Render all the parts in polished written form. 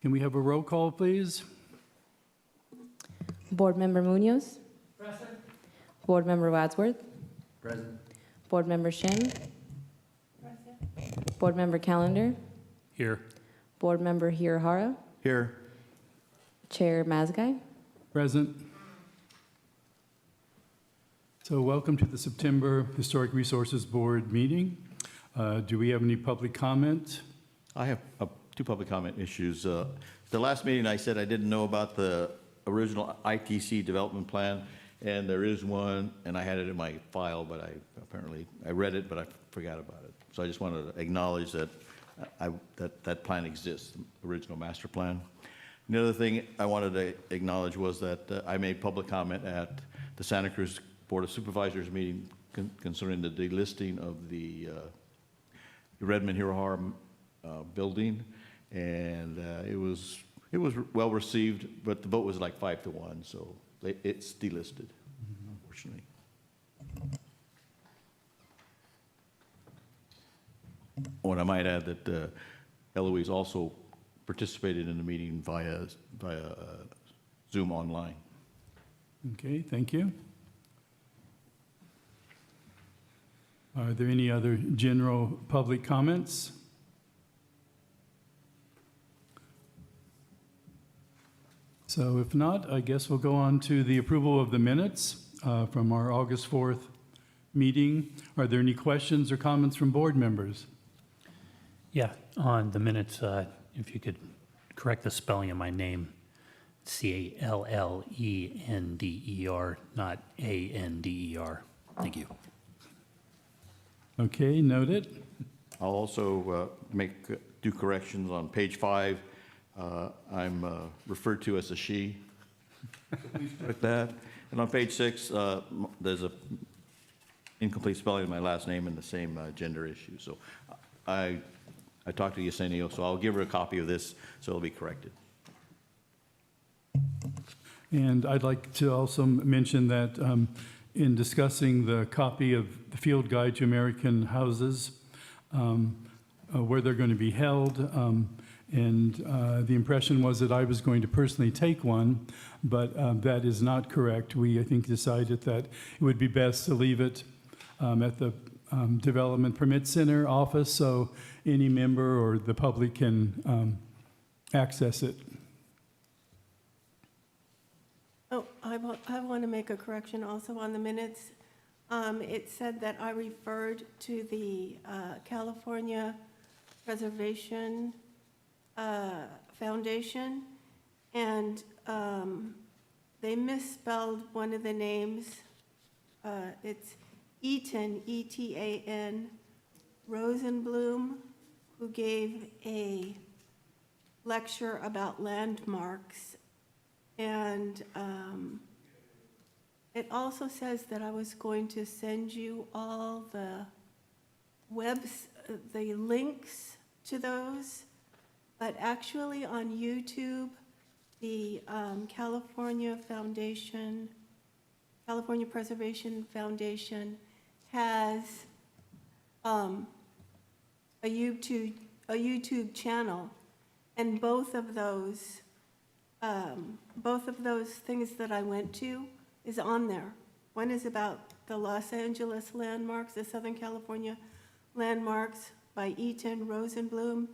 Can we have a roll call, please? Board Member Munoz. Present. Board Member Wadsworth. Present. Board Member Shin. Present. Board Member Calendar. Here. Board Member Hirahara. Here. Chair Mazgai. Present. So welcome to the September Historic Resources Board meeting. Do we have any public comment? I have two public comment issues. The last meeting, I said I didn't know about the original ITC development plan, and there is one, and I had it in my file, but I read it, but I forgot about it. So I just wanted to acknowledge that that plan exists, the original master plan. The other thing I wanted to acknowledge was that I made public comment at the Santa Cruz Board of Supervisors meeting concerning the delisting of the Redmond Hirahara building, and it was well received, but the vote was like 5-1, so it's delisted, unfortunately. And I might add that Eloise also participated in the meeting via Zoom online. Okay, thank you. Are there any other general public comments? So if not, I guess we'll go on to the approval of the minutes from our August 4th meeting. Are there any questions or comments from board members? Yeah, on the minutes, if you could correct the spelling of my name, Callender, not Ander. Thank you. Okay, noted. I'll also do corrections on page 5. I'm referred to as a she. With that. And on page 6, there's a incomplete spelling of my last name and the same gender issue. So I talked to Yesenia, so I'll give her a copy of this so it'll be corrected. And I'd like to also mention that in discussing the copy of the Field Guide to American Houses, where they're going to be held, and the impression was that I was going to personally take one, but that is not correct. We, I think, decided that it would be best to leave it at the Development Permit Center office so any member or the public can access it. Oh, I want to make a correction also on the minutes. It said that I referred to the California Preservation Foundation, and they misspelled one of the names. It's Etan, E-T-A-N, Rosenblum, who gave a lecture about landmarks. And it also says that I was going to send you all the links to those, but actually on YouTube, the California Preservation Foundation has a YouTube channel, and both of those things that I went to is on there. One is about the Los Angeles landmarks, the Southern California landmarks by Etan Rosenblum,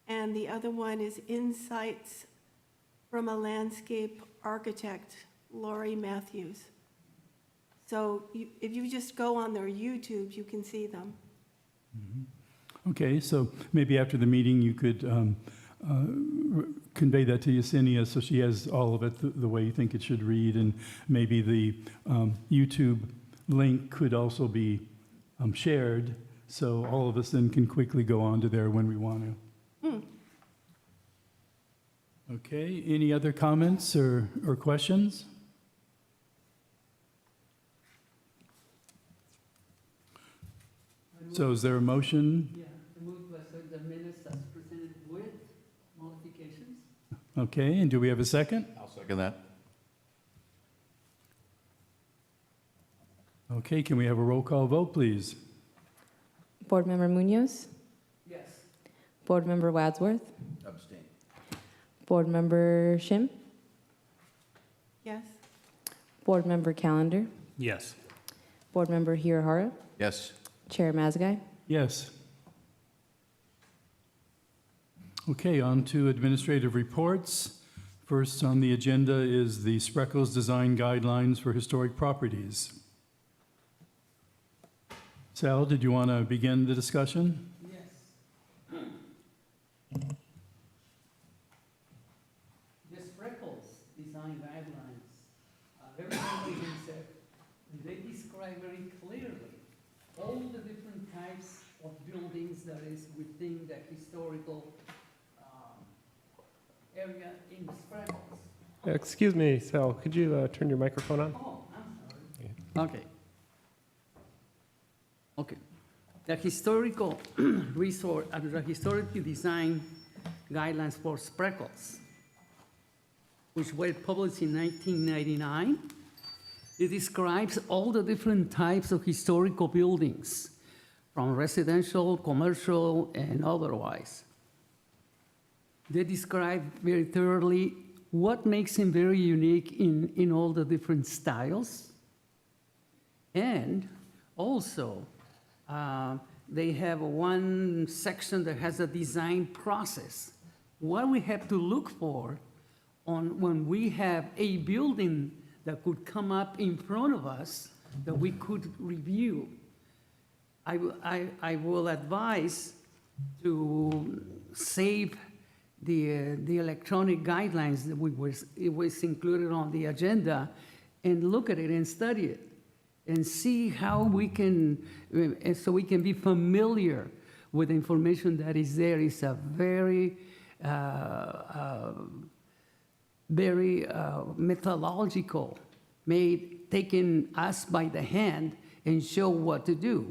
and the other one is Insights from a Landscape Architect, Lori Matthews. So if you just go on their YouTube, you can see them. Okay, so maybe after the meeting you could convey that to Yesenia so she has all of it the way you think it should read, and maybe the YouTube link could also be shared so all of us then can quickly go on to there when we want to. Okay, any other comments or questions? So is there a motion? Yeah, I move to accept the minutes as presented with modifications. Okay, and do we have a second? I'll second that. Okay, can we have a roll call vote, please? Board Member Munoz. Yes. Board Member Wadsworth. Abstain. Board Member Shim, Yes? Board Member Calendar, Yes. Board Member Hirahara, Yes. Chair Mazagai. Yes. Okay, on to administrative reports. First on the agenda is the Spreckles Design Guidelines for Historic Properties. Sal, did you want to begin the discussion? Yes. The Spreckles design guidelines, very comprehensive, and they describe very clearly all the different types of buildings that is within the historical area in Spreckles. Excuse me, Sal, could you turn your microphone on? Oh, I'm sorry. Okay. Okay. The historical resort, the historical design guidelines for Spreckles, which were published in 1999. It describes all the different types of historical buildings, from residential, commercial, and otherwise. They describe very thoroughly what makes them very unique in all the different styles. And also, they have one section that has a design process. What we have to look for when we have a building that could come up in front of us that we could review. I will advise to save the electronic guidelines that it was included on the agenda and look at it and study it and see how we can, so we can be familiar with the information that is there. It's a very methodological, taking us by the hand and show what to do.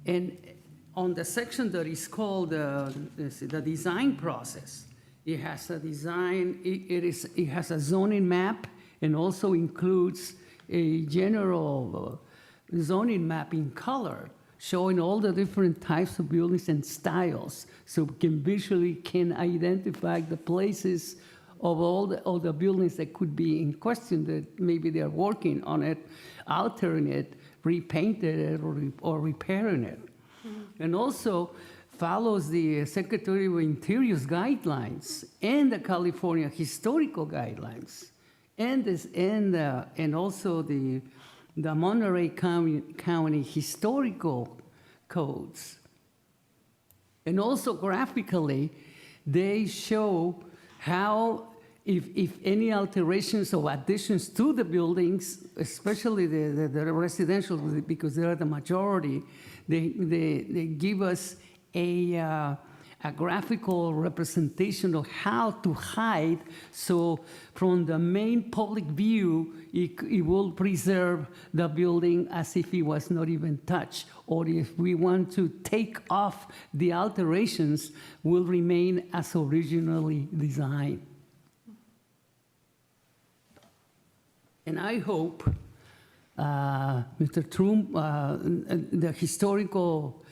And on the section that is called the design process, it has a design, it has a zoning map and also includes a general zoning map in color showing all the different types of buildings and styles, so we can visually identify the places of all the buildings that could be in question, that maybe they're working on it, altering it, repainting it, or repairing it. And also follows the Secretary of Interior's guidelines and the California historical guidelines, and also the Monterey County historical codes. And also graphically, they show how, if any alterations or additions to the buildings, especially the residential, because they are the majority, they give us a graphical representation of how to hide, so from the main public view, it will preserve the building as if it was not even touched. Or if we want to take off the alterations, will remain as originally designed. And I hope, Mr. Trump, the historical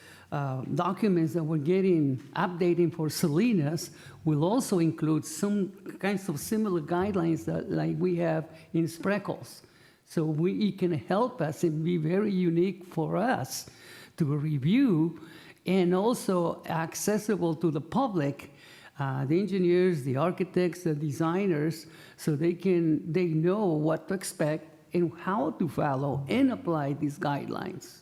documents that we're getting, updating for Salinas, will also include some kinds of similar guidelines that, like we have in Spreckles. So it can help us and be very unique for us to review, and also accessible to the public, the engineers, the architects, the designers, so they know what to expect and how to follow and apply these guidelines.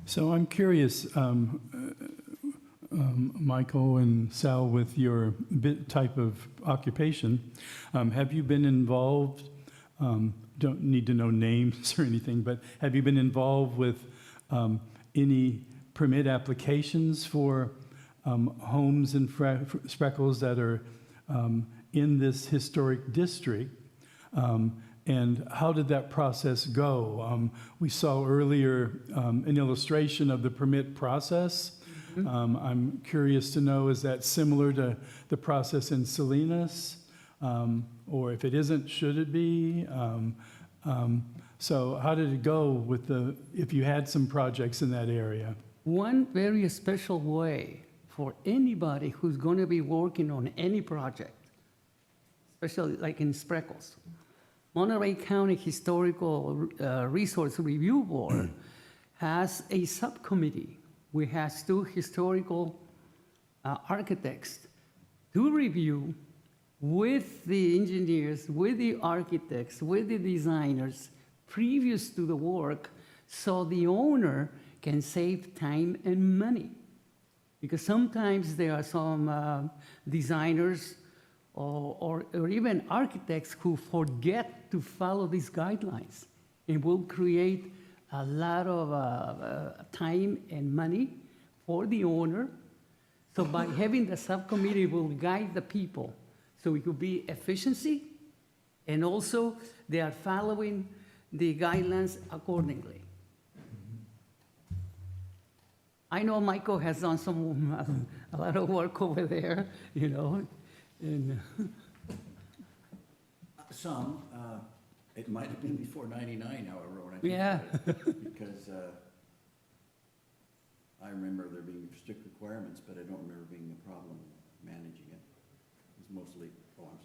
So I'm curious, Michael and Sal, with your type of occupation, have you been involved, don't need to know names or anything, but have you been involved with any permit applications for homes in Spreckles that are in this historic district? And how did that process go? We saw earlier an illustration of the permit process. I'm curious to know, is that similar to the process in Salinas? Or if it isn't, should it be? So how did it go with if you had some projects in that area? one very special way for anybody who's going to be working on any project, especially like in Spreckles. Monterey County Historical Resource Review Board has a subcommittee. We have 2 historical architects to review with the engineers, with the architects, with the designers, previous to the work, so the owner can save time and money. Because sometimes there are some designers or even architects who forget to follow these guidelines and will create a lot of time and money for the owner. So by having the subcommittee will guide the people. So it could be efficiency, and also they are following the guidelines accordingly. I know Michael has done a lot of work over there, you know, and Some, it might have been before 99, however, when I think Yeah. about it, because I remember there being strict requirements, but I don't remember being a problem managing it. It was mostly, oh, I'm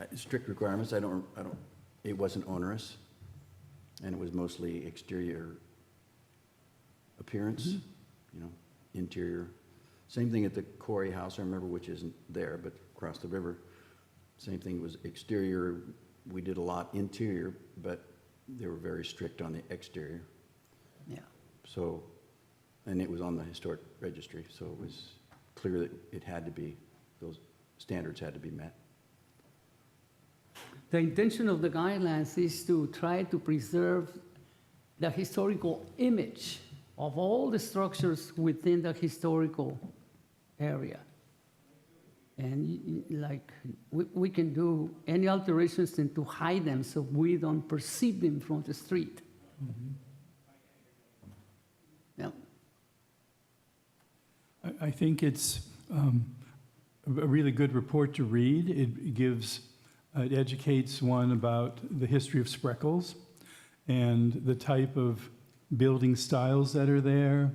sorry. Strict requirements, it wasn't onerous, and it was mostly exterior appearance, you know, interior. Same thing at the Corey House, I remember, which isn't there, but across the river. Same thing was exterior. We did a lot interior, but they were very strict on the exterior. yeah. So, and it was on the historic registry, so it was clear that it had to be, those standards had to be met. The intention of the guidelines is to try to preserve the historical image of all the structures within the historical area. And like, we can do any alterations and to hide them so we don't perceive them from the street. Yeah. I think it's a really good report to read. It educates one about the history of Spreckles and the type of building styles that are there,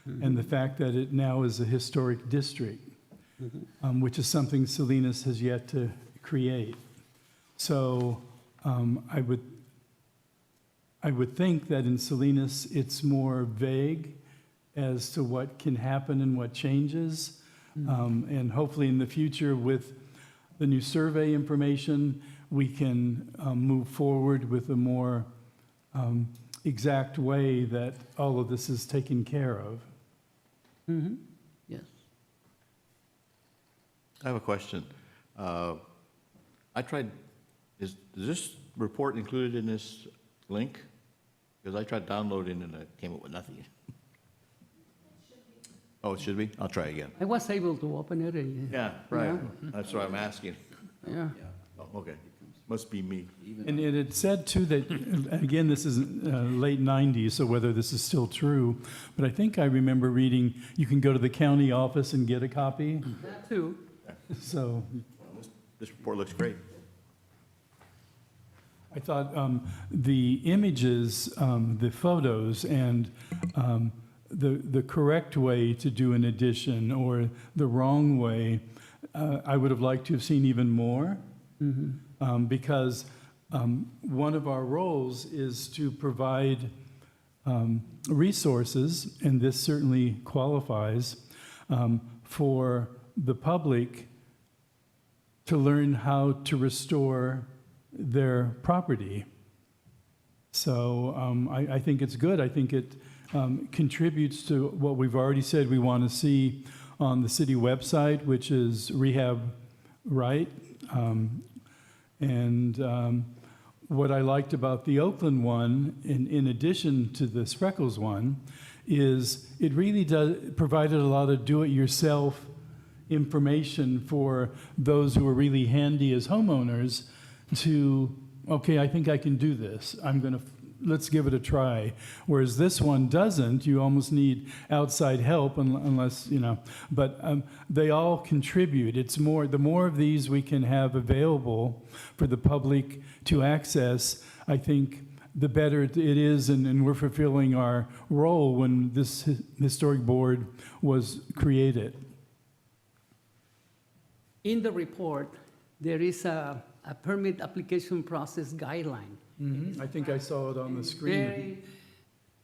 and the fact that it now is a historic district, which is something Salinas has yet to create. So I would think that in Salinas, it's more vague as to what can happen and what changes. And hopefully in the future, with the new survey information, we can move forward with a more exact way that all of this is taken care of. Yes. I have a question. I tried, is this report included in this link? Because I tried downloading and it came up with nothing. Oh, it should be? I'll try again. I was able to open it. And, Yeah, right. That's what I'm asking. yeah. Oh, okay. Must be me. And it said too that, again, this is late 90s, so whether this is still true, but I think I remember reading, you can go to the county office and get a copy, That too. so. This report looks great. I thought the images, the photos, and the correct way to do an addition or the wrong way, I would have liked to have seen even more. Because one of our roles is to provide resources, and this certainly qualifies, for the public to learn how to restore their property. So I think it's good. I think it contributes to what we've already said we want to see on the city website, which is Rehab Right. And what I liked about the Oakland one, in addition to the Spreckles one, is it really provided a lot of do-it-yourself information for those who are really handy as homeowners to, okay, I think I can do this. Let's give it a try. Whereas this one doesn't. You almost need outside help unless, but they all contribute. It's more, the more of these we can have available for the public to access, I think the better it is, and we're fulfilling our role when this historic board was created. In the report, there is a permit application process guideline. I think I saw it on the screen.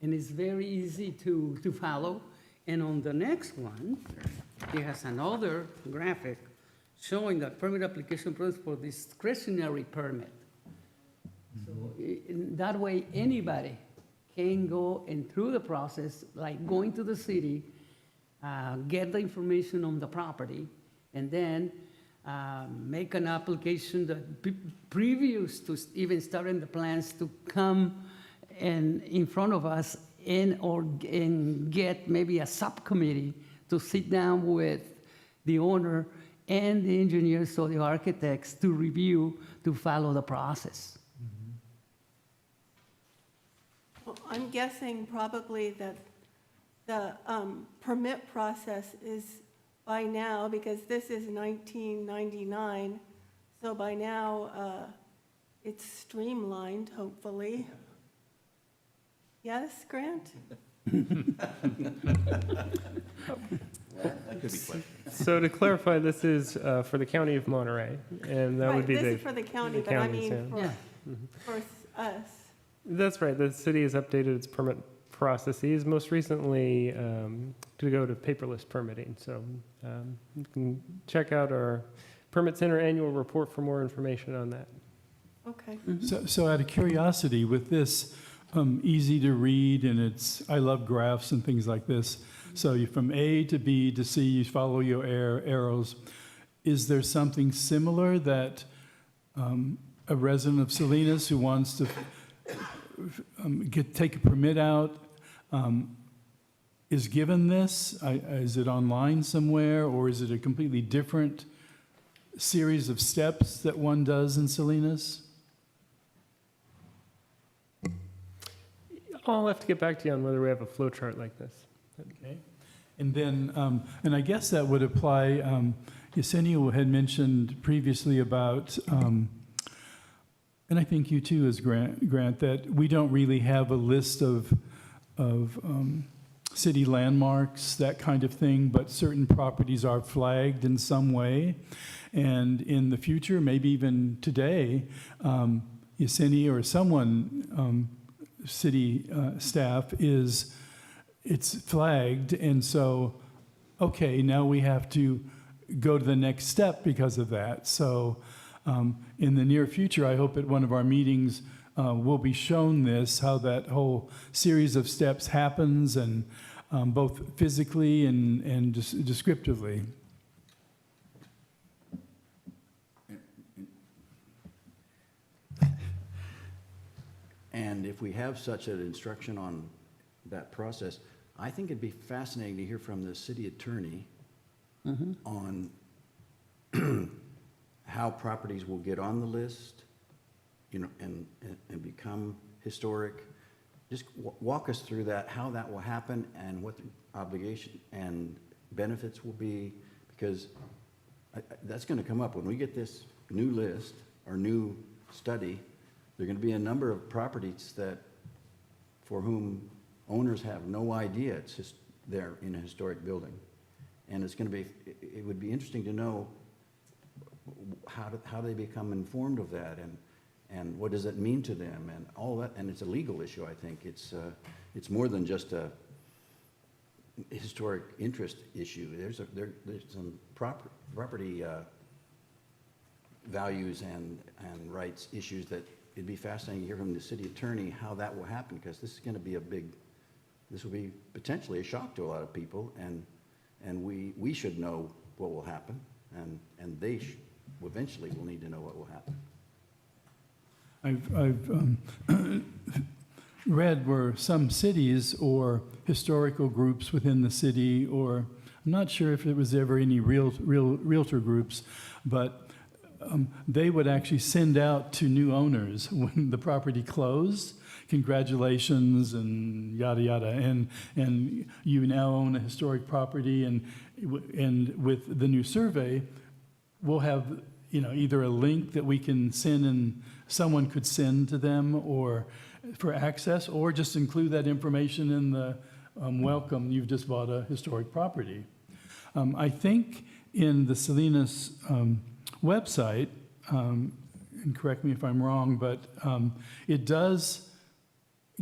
And it's very easy to follow. And on the next one, it has another graphic showing that permit application process for discretionary permit. So that way, anybody can go and through the process, like going to the city, get the information on the property, and then make an application that previous to even starting the plans to come and in front of us and get maybe a subcommittee to sit down with the owner and the engineers or the architects to review, to follow the process. Well, I'm guessing probably that the permit process is by now, because this is 1999, so by now it's streamlined, hopefully. Yes, Grant? That could be questioned. So to clarify, this is for the county of Monterey, and that would be Right, the... this is for the county, the but I counties, mean yeah. for us. That's right. The city has updated its permit processes, most recently to go to paperless permitting. So you can check out our Permit Center annual report for more information on that. Okay. So out of curiosity, with this, easy to read, and I love graphs and things like this. So you from A to B to C, you follow your arrows. Is there something similar that a resident of Salinas who wants to take a permit out is given this? Is it online somewhere, or is it a completely different series of steps that one does in Salinas? I'll have to get back to you on whether we have a flow chart like this. Okay. And then, and I guess that would apply, Yesenia had mentioned previously about, and I think you too, as Grant, that we don't really have a list of city landmarks, that kind of thing, but certain properties are flagged in some way. And in the future, maybe even today, Yesenia or someone, city staff, it's flagged, and so, okay, now we have to go to the next step because of that. So in the near future, I hope at one of our meetings, we'll be shown this, how that whole series of steps happens, and both physically and descriptively. And if we have such an instruction on that process, I think it'd be fascinating to hear from the city attorney on how properties will get on the list, you know, and become historic. Just walk us through that, how that will happen, and what the obligation and benefits will be, because that's going to come up when we get this new list or new study. There are going to be a number of properties that, for whom owners have no idea it's just there in a historic building. And it's going to be, it would be interesting to know how they become informed of that, and what does it mean to them, and all that. And it's a legal issue, I think. It's more than just a historic interest issue. There's some property values and rights issues that it'd be fascinating to hear from the city attorney how that will happen, because this is going to be this will be potentially a shock to a lot of people, and we should know what will happen, and they eventually will need to know what will happen. I've read where some cities or historical groups within the city, or I'm not sure if it was ever any realtor groups, but they would actually send out to new owners when the property closed, congratulations and yada yada, and you now own a historic property, and with the new survey, we'll have, you know, either a link that we can send and someone could send to them, or for access, or just include that information in the welcome, you've just bought a historic property. I think in the Salinas website, and correct me if I'm wrong, but it does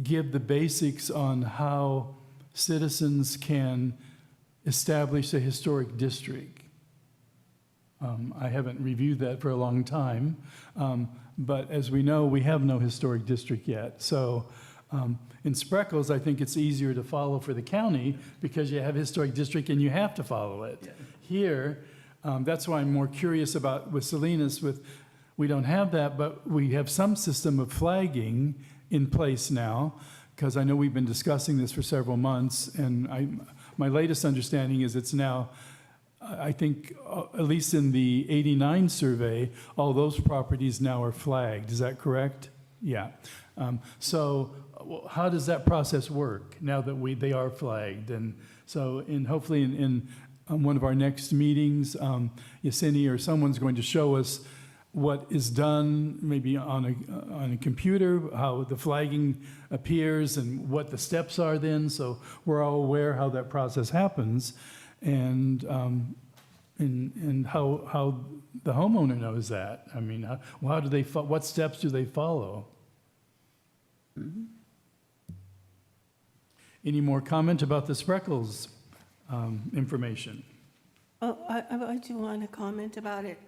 give the basics on how citizens can establish a historic district. I haven't reviewed that for a long time, but as we know, we have no historic district yet. So in Spreckles, I think it's easier to follow for the county because you have a historic district and you have to follow it. Here, that's why I'm more curious about with Salinas, we don't have that, but we have some system of flagging in place now, because I know we've been discussing this for several months, and my latest understanding is it's now, I think, at least in the 89 survey, all those properties now are flagged. Is that correct? Yeah. So how does that process work now that they are flagged? And so hopefully in one of our next meetings, Yesenia or someone's going to show us what is done, maybe on a computer, how the flagging appears and what the steps are then, so we're all aware how that process happens, and how the homeowner knows that. I mean, how do they, what steps do they follow? Any more comment about the Spreckles information? Oh, I do want to comment about it.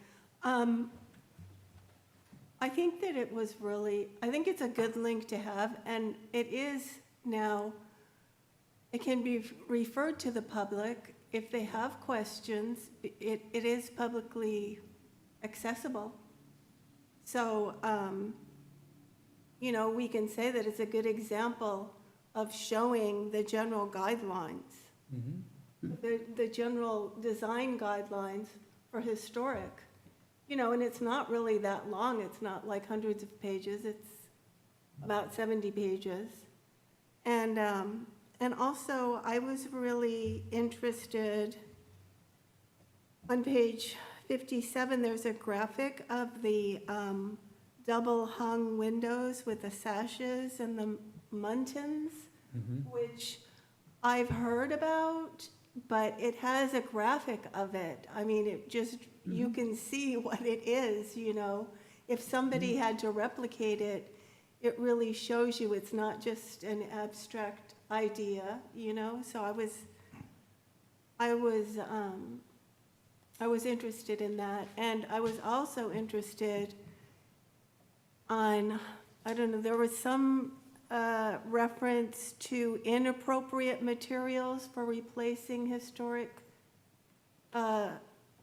I think that it was really, I think it's a good link to have, and it is now, it can be referred to the public if they have questions. It is publicly accessible. So, you know, we can say that it's a good example of showing the general guidelines, the general design guidelines for historic. You know, and it's not really that long. It's not like hundreds of pages. It's about 70 pages. And also, I was really interested, on page 57, there's a graphic of the double-hung windows with the sashes and the muntins, which I've heard about, but it has a graphic of it. I mean, it just, you can see what it is, you know. If somebody had to replicate it, it really shows you it's not just an abstract idea, you know. So I was interested in that, and I was also interested on, I don't know, there was some reference to inappropriate materials for replacing historic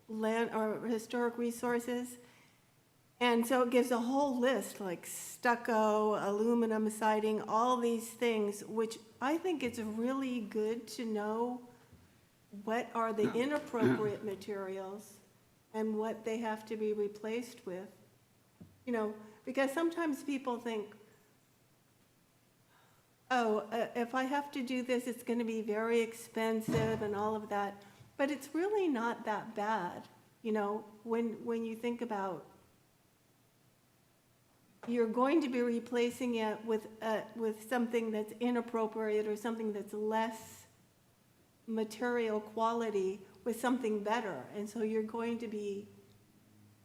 land or historic resources. And so it gives a whole list, like stucco, aluminum siding, all these things, which I think it's really good to know what are the inappropriate materials and what they have to be replaced with. You know, because sometimes people think, oh, if I have to do this, it's going to be very expensive and all of that. But it's really not that bad, you know, when you think about, you're going to be replacing it with something that's inappropriate or something that's less material quality with something better. And so you're going to be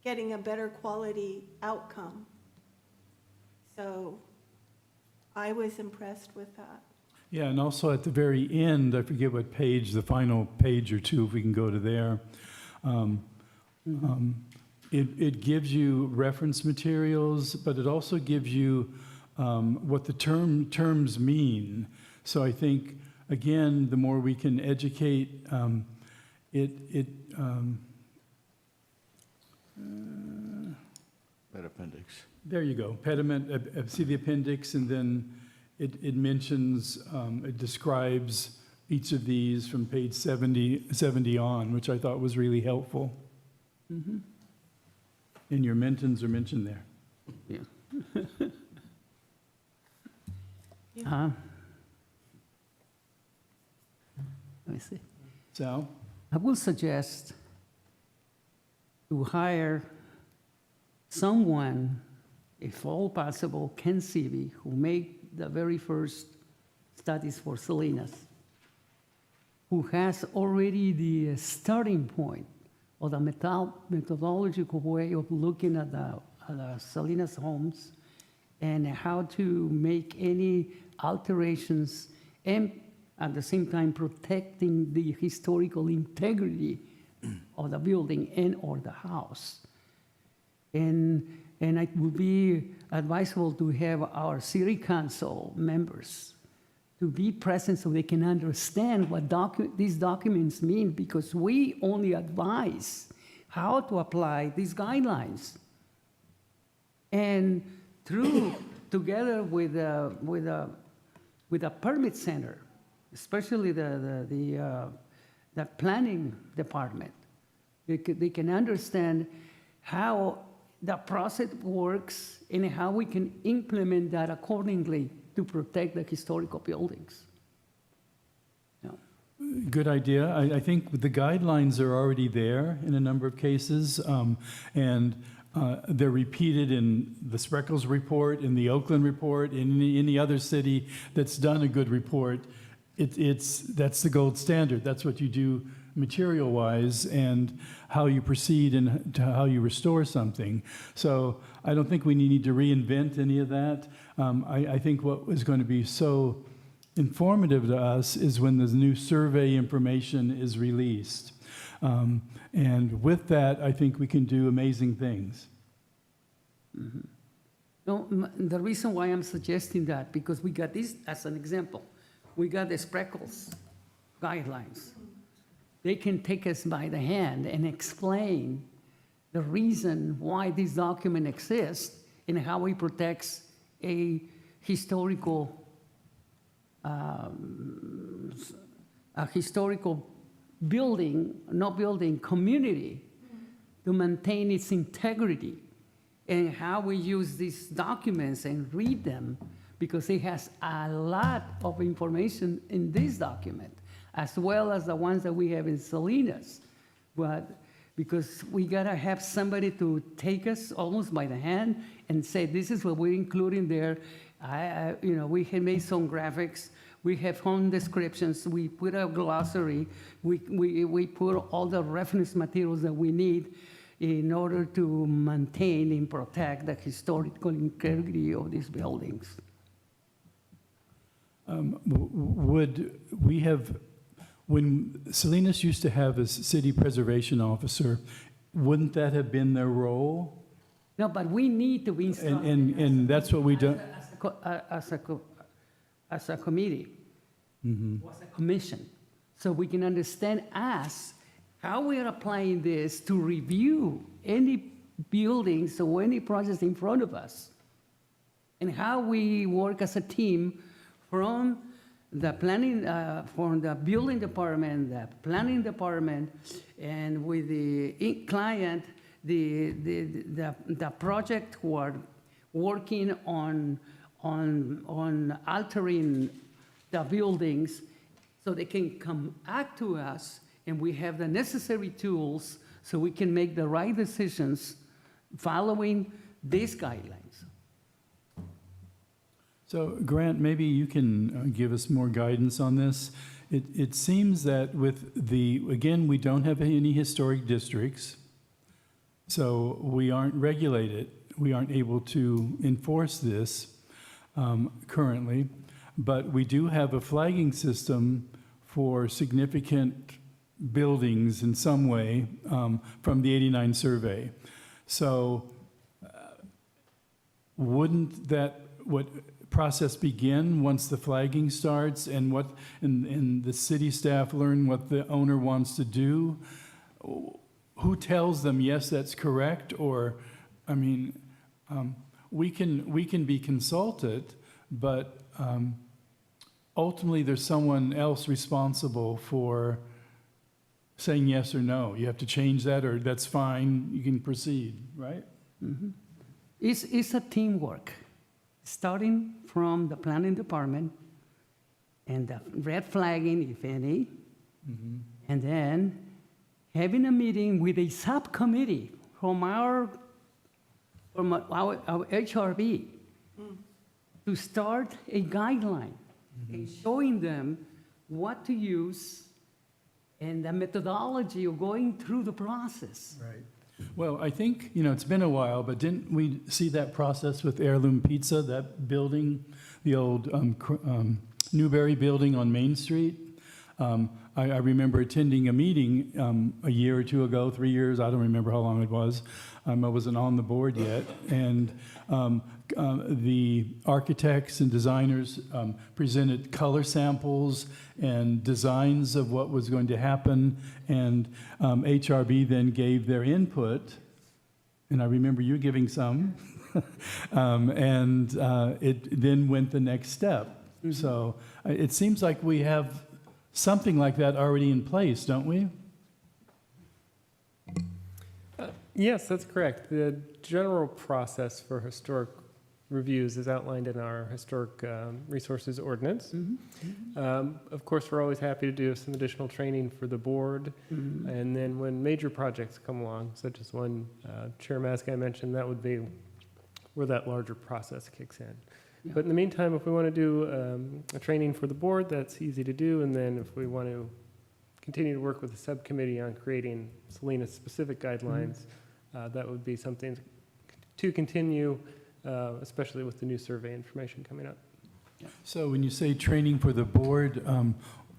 getting a better quality outcome. So I was impressed with that. Yeah, and also at the very end, I forget what page, the final page or two, if we can go to there, it gives you reference materials, but it also gives you what the terms mean. So I think, again, the more we can educate, That appendix. there you go, pediment, see the appendix, and then it mentions, it describes each of these from page 70 on, which I thought was really helpful. And your mentons are mentioned there. Let me see. Sal? I would suggest to hire someone, if all possible, Ken Seavey, who make the very first studies for Salinas, who has already the starting point or the methodological way of looking at the Salinas homes and how to make any alterations and at the same time protecting the historical integrity of the building and or the house. And it would be advisable to have our city council members to be present so they can understand what these documents mean, because we only advise how to apply these guidelines. And together with a permit center, especially the planning department, they can understand how the process works and how we can implement that accordingly to protect the historical buildings. Yeah. Good idea. I think the guidelines are already there in a number of cases, and they're repeated in the Spreckles report, in the Oakland report, in any other city that's done a good report. That's the gold standard. That's what you do material-wise and how you proceed and to how you restore something. So I don't think we need to reinvent any of that. I think what is going to be so informative to us is when the new survey information is released. And with that, I think we can do amazing things. Mm-hmm. No, the reason why I'm suggesting that, because we got this as an example. We got the Spreckles guidelines. They can take us by the hand and explain the reason why this document exists and how it protects a historical community to maintain its integrity, and how we use these documents and read them, because it has a lot of information in this document, as well as the ones that we have in Salinas. But because we gotta have somebody to take us almost by the hand and say, this is what we're including there. We have made some graphics, we have home descriptions, we put a glossary, we put all the reference materials that we need in order to maintain and protect the historical integrity of these buildings. Would we have, when Salinas used to have a city preservation officer, wouldn't that have been their role? No, but we need to be instructed. And that's what we do. As a committee, as a commission, so we can understand how we are applying this to review any buildings or any projects in front of us, and how we work as a team from the planning, from the building department, the planning department, and with the client, the project who are working on altering the buildings, so they can come back to us and we have the necessary tools so we can make the right decisions following these guidelines. So Grant, maybe you can give us more guidance on this. It seems that with again, we don't have any historic districts, so we aren't regulated. We aren't able to enforce this currently, but we do have a flagging system for significant buildings in some way from the '89 survey. So wouldn't that process begin once the flagging starts and the city staff learn what the owner wants to do? Who tells them, yes, that's correct? Or, I mean, we can be consulted, but ultimately there's someone else responsible for saying yes or no. You have to change that, or that's fine, you can proceed, right? Mm-hmm. It's a teamwork, starting from the planning department and the red flagging, if any, and then having a meeting with a subcommittee from our HRB to start a guideline and showing them what to use and the methodology of going through the process. Right. Well, I think, it's been a while, but didn't we see that process with Heirloom Pizza, that building, the old Newberry building on Main Street? I remember attending a meeting a year or two ago, 3 years, I don't remember how long it was. I wasn't on the board yet. And the architects and designers presented color samples and designs of what was going to happen. And HRB then gave their input. And I remember you giving some. And it then went the next step. So it seems like we have something like that already in place, don't we? Yes, that's correct. The general process for historic reviews is outlined in our Historic Resources Ordinance. Of course, we're always happy to do some additional training for the board. And then when major projects come along, such as one Chair Maskey mentioned, that would be where that larger process kicks in. Yeah. But in the meantime, if we want to do a training for the board, that's easy to do. And then if we want to continue to work with the subcommittee on creating Salinas-specific guidelines, that would be something to continue, especially with the new survey information coming up. So when you say training for the board,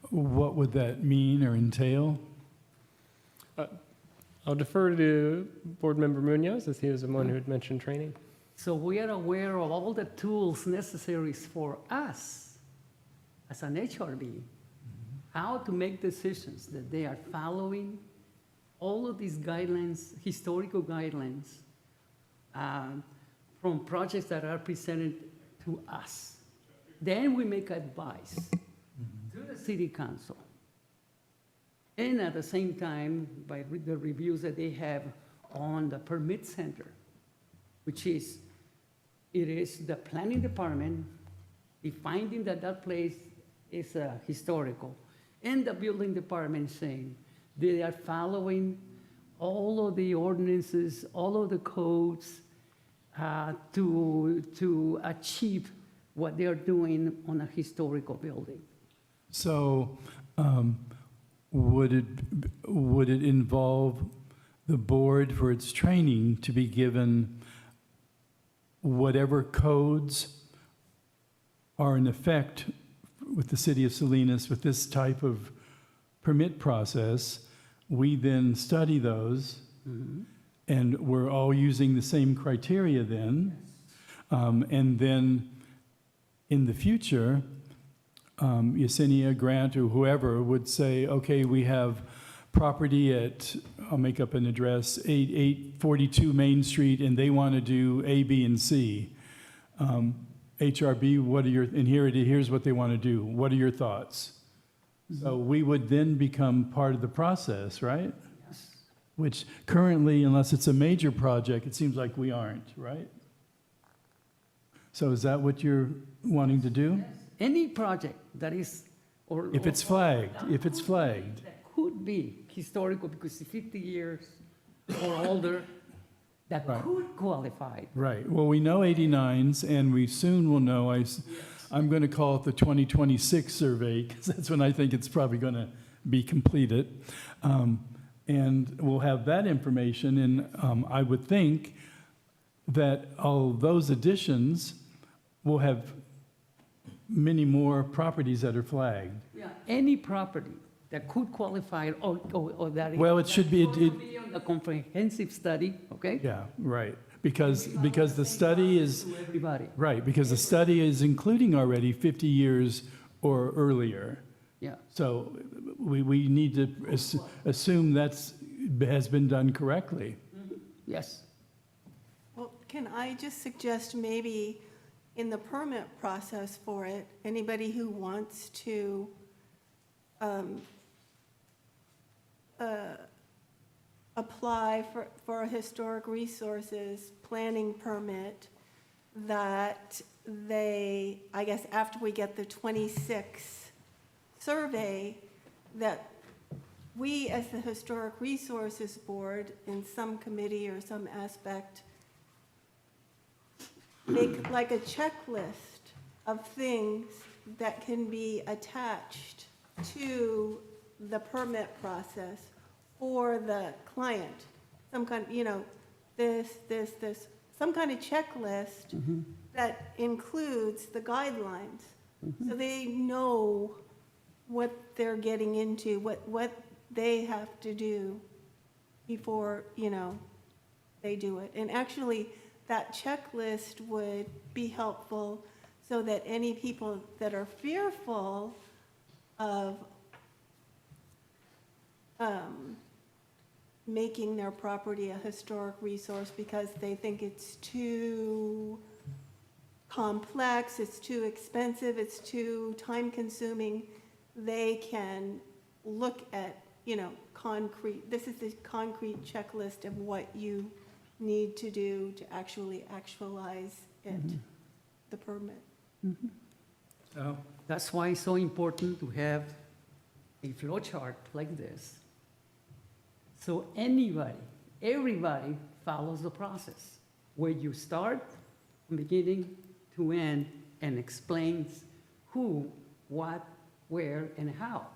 what would that mean or entail? I'll defer to Board Member Munoz, as he was the one who had mentioned training. So we are aware of all the tools necessary for us as an HRB, how to make decisions that they are following all of these guidelines, historical guidelines, from projects that are presented to us. Then we make advice to the city council. And at the same time, by the reviews that they have on the permit center, which is, it is the planning department finding that that place is historical, and the building department saying they are following all of the ordinances, all of the codes to achieve what they are doing on a historical building. So would it involve the board for its training to be given whatever codes are in effect with the city of Salinas with this type of permit process? We then study those, and we're all using the same criteria then. And then in the future, Yesenia, Grant, or whoever would say, okay, we have property at, I'll make up an address, 8842 Main Street, and they want to do A, B, and C. HRB, what are your, and here's what they want to do. What are your thoughts? So we would then become part of the process, right? Yes. Which currently, unless it's a major project, it seems like we aren't, right? So is that what you're wanting to do? Any project that is, or If it's flagged, if it's flagged. that could be historical because it's 50 years or older, that Right. could qualify. Right. Well, we know 89s, and we soon will know, I'm going to call it the 2026 survey, because that's when I think it's probably going to be completed. And we'll have that information, and I would think that all those additions will have many more properties that are flagged. Yeah, any property that could qualify or that. Well, it should be- that's going to be on the comprehensive study, okay? Yeah, right. Because the study is, To everybody, right, because the study is including already 50 years or earlier. yeah. So we need to assume has been done correctly. Yes. Well, can I just suggest maybe in the permit process for it, anybody who wants to apply for a historic resources planning permit, that they, I guess after we get the 26 survey, that we as the Historic Resources Board in some committee or some aspect make like a checklist of things that can be attached to the permit process for the client. Some kind, this, some kind of checklist that includes the guidelines. So they know what they're getting into, what they have to do before, they do it. And actually, that checklist would be helpful so that any people that are fearful of making their property a historic resource because they think it's too complex, it's too expensive, it's too time-consuming, they can look at, concrete, this is the concrete checklist of what you need to do to actually actualize it, the permit. So, That's why it's so important to have a flow chart like this. So everybody follows the process, where you start, from beginning to end, and explains who, what, where, and how.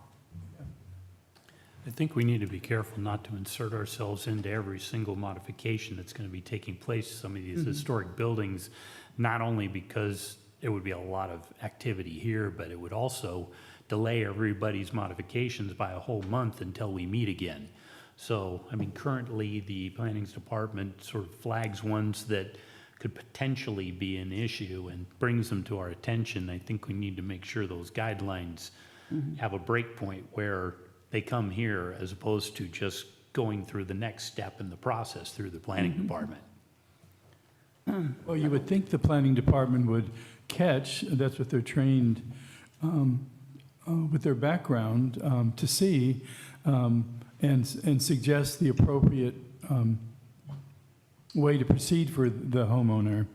I think we need to be careful not to insert ourselves into every single modification that's going to be taking place to some of these historic buildings, not only because it would be a lot of activity here, but it would also delay everybody's modifications by a whole month until we meet again. So, currently, the planning's department sort of flags ones that could potentially be an issue and brings them to our attention. I think we need to make sure those guidelines have a break point where they come here as opposed to just going through the next step in the process through the planning department. well, you would think the planning department would catch, that's what they're trained with their background to see, and suggest the appropriate way to proceed for the homeowner.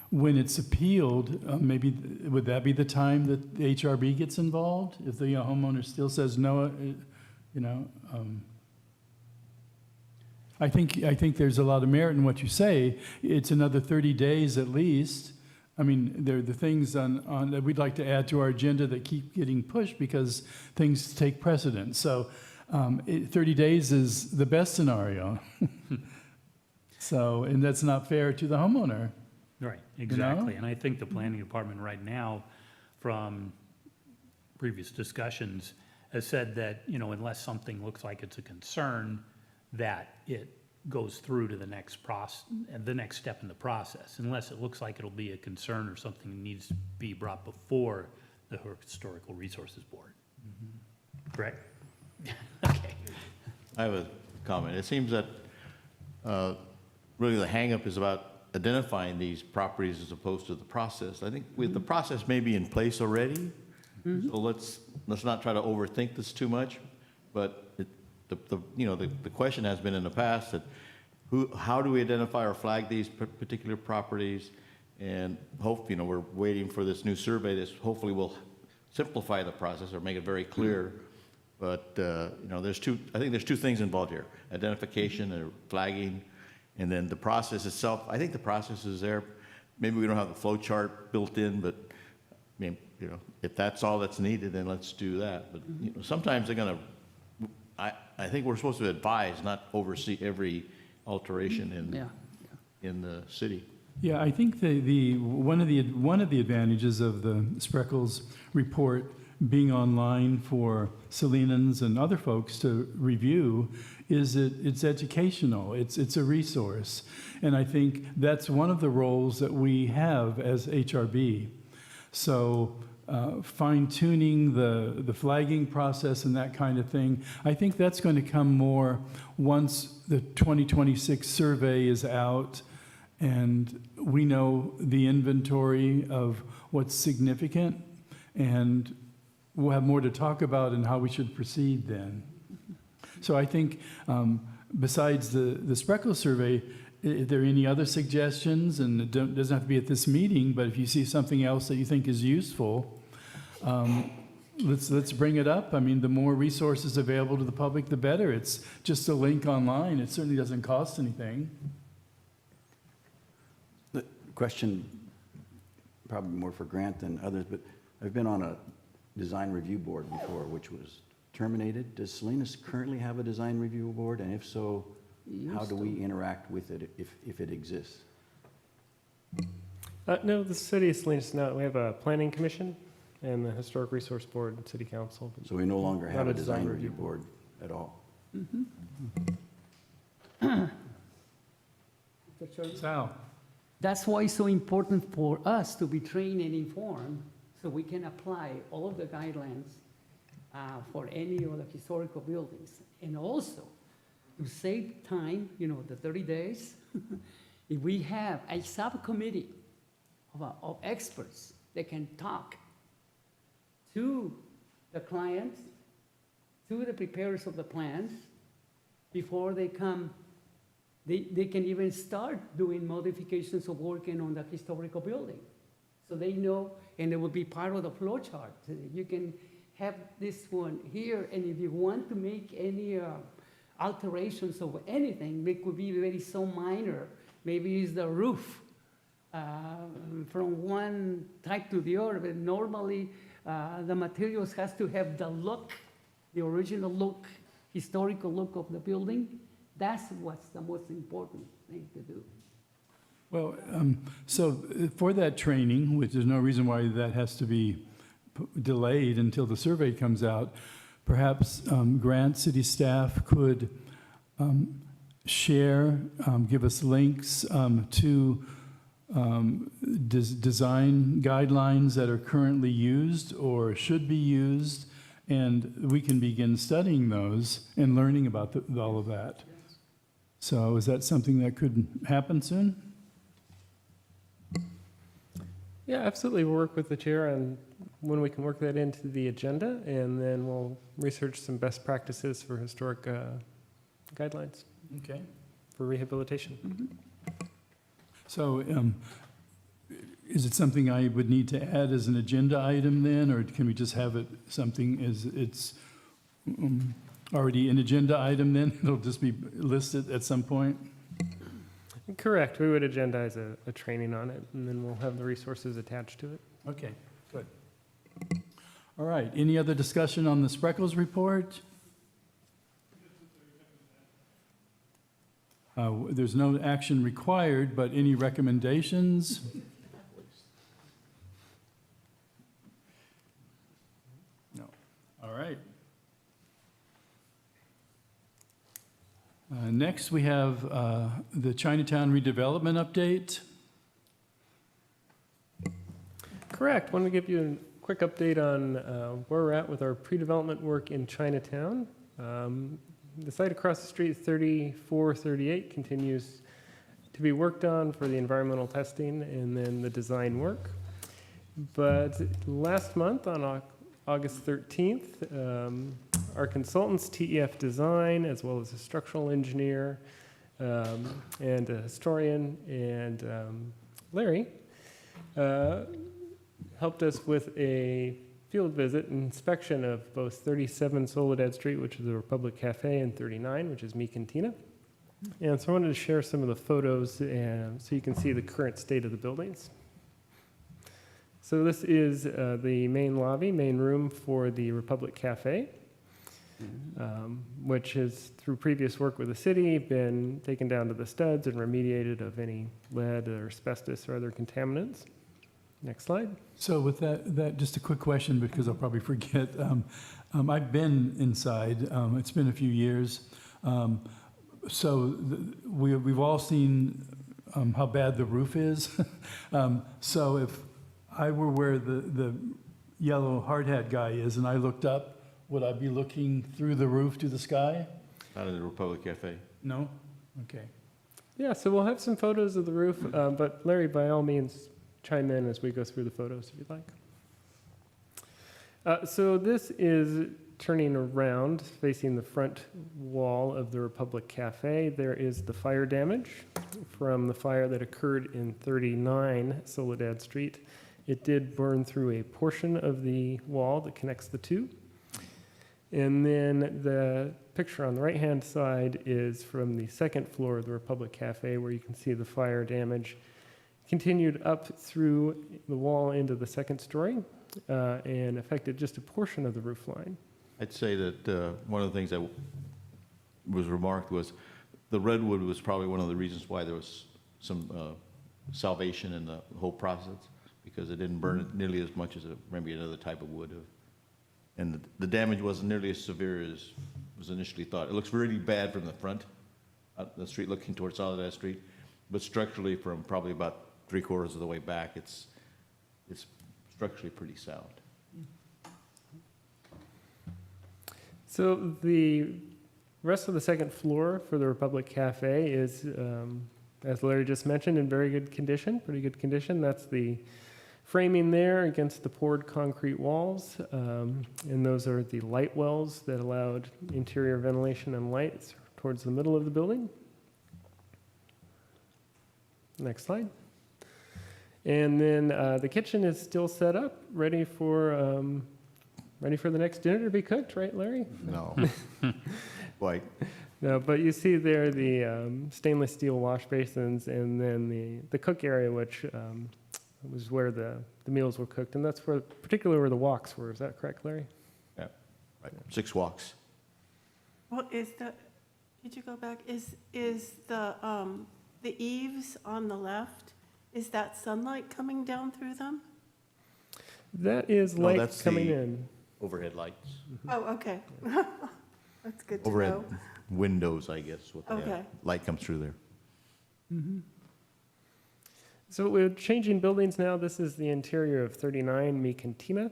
When it's appealed, maybe, would that be the time that the HRB gets involved? If the homeowner still says no, I think there's a lot of merit in what you say. It's another 30 days at least. There are the things on that we'd like to add to our agenda that keep getting pushed because things take precedence. So 30 days is the best scenario. So, and that's not fair to the homeowner. Right, exactly. And I think the planning department right now, from previous discussions, has said that, unless something looks like it's a concern, that it goes through to the next step in the process, unless it looks like it'll be a concern or something that needs to be brought before the Historical Resources Board. Correct? Okay. I have a comment. It seems that really the hangup is about identifying these properties as opposed to the process. I think the process may be in place already, so let's not try to overthink this too much. But the question has been in the past that how do we identify or flag these particular properties? And we're waiting for this new survey. This hopefully will simplify the process or make it very clear. But I think there's two things involved here: identification and flagging. And then the process itself, I think the process is there. Maybe we don't have the flow chart built in, but if that's all that's needed, then let's do that. But sometimes they're going to, I think we're supposed to advise, not oversee every alteration in the city. Yeah, I think one of the advantages of the Spreckles report being online for Salinans and other folks to review is that it's educational, it's a resource. And I think that's one of the roles that we have as HRB. So fine-tuning the flagging process and that kind of thing, I think that's going to come more once the 2026 survey is out and we know the inventory of what's significant, and we'll have more to talk about and how we should proceed then. So I think besides the Spreckles survey, are there any other suggestions? And it doesn't have to be at this meeting, but if you see something else that you think is useful, let's bring it up. The more resources available to the public, the better. It's just a link online. It certainly doesn't cost anything. The question probably more for Grant than others, but I've been on a design review board before, which was terminated. Does Salinas currently have a design review board? And if so, how do we interact with it if it exists? No, the city of Salinas, no, we have a planning commission and the historic resource board and city council. So we no longer have Not a design review board at all? Sal? That's why it's so important for us to be trained and informed, so we can apply all of the guidelines for any of the historical buildings. And also, to save time, the 30 days, if we have a subcommittee of experts that can talk to the clients, to the preparers of the plans, before they come, they can even start doing modifications of working on the historical building. So they know, and it will be part of the flow chart. You can have this one here, and if you want to make any alterations of anything, it could be very so minor. Maybe it's the roof from one type to the other, but normally the materials has to have the look, the original look, historical look of the building. That's what's the most important thing to do. Well, so for that training, which there's no reason why that has to be delayed until the survey comes out, perhaps Grant City staff could share, give us links to design guidelines that are currently used or should be used, and we can begin studying those and learning about all of that. So is that something that could happen soon? Yeah, absolutely. We'll work with the chair on when we can work that into the agenda, and then we'll research some best practices for historic guidelines Okay. for rehabilitation. So is it something I would need to add as an agenda item then, or can we just have it something as it's already an agenda item then? It'll just be listed at some point? Correct. We would agendize a training on it, and then we'll have the resources attached to it. Okay, good. All right, any other discussion on the Spreckles report? There's no action required, but any recommendations? No. All right. Next, we have the Chinatown redevelopment update. Correct. Want to give you a quick update on where we're at with our pre-development work in Chinatown. The site across the street, 3438, continues to be worked on for the environmental testing and then the design work. But last month, on August 13th, our consultants, TEF Design, as well as a structural engineer and a historian, and Larry, helped us with a field visit and inspection of both 37 Soledad Street, which is the Republic Cafe, and 39, which is Mi Cantina. And so I wanted to share some of the photos so you can see the current state of the buildings. So this is the main lobby, main room for the Republic Cafe, which has, through previous work with the city, been taken down to the studs and remediated of any lead or asbestos or other contaminants. Next slide. So with that, just a quick question, because I'll probably forget. I've been inside. It's been a few years. We've all seen how bad the roof is. So if I were where the yellow hard hat guy is and I looked up, would I be looking through the roof to the sky? Out of the Republic Cafe. No? Okay. Yeah, so we'll have some photos of the roof, but Larry, by all means, chime in as we go through the photos if you'd like. So this is turning around, facing the front wall of the Republic Cafe. There is the fire damage from the fire that occurred in 39 Soledad Street. It did burn through a portion of the wall that connects the two. And then the picture on the right-hand side is from the second floor of the Republic Cafe, where you can see the fire damage continued up through the wall into the second story and affected just a portion of the roof line. I'd say that one of the things that was remarked was the redwood was probably one of the reasons why there was some salvation in the whole process, because it didn't burn it nearly as much as maybe another type of would have. And the damage wasn't nearly as severe as was initially thought. It looks really bad from the front, the street looking towards Soledad Street, but structurally from probably about 3/4 of the way back, it's structurally pretty sound. So the rest of the second floor for the Republic Cafe is, as Larry just mentioned, in very good condition, pretty good condition. That's the framing there against the poured concrete walls. And those are the light wells that allowed interior ventilation and light towards the middle of the building. Next slide. And then the kitchen is still set up, ready for the next dinner to be cooked, right, Larry? No. Quite. No, but you see there the stainless steel wash basins, and then the cook area, which was where the meals were cooked, and that's where, particularly where the woks were. Is that correct, Larry? Yeah, right. 6 walks. What is the, could you go back? Is the eaves on the left, is that sunlight coming down through them? That is No, light that's coming the- in. Overhead lights. Oh, okay. That's good to Overhead know. windows, I guess, what they have. Okay. Light comes through there. So we're changing buildings now. This is the interior of 39 Mi Cantina.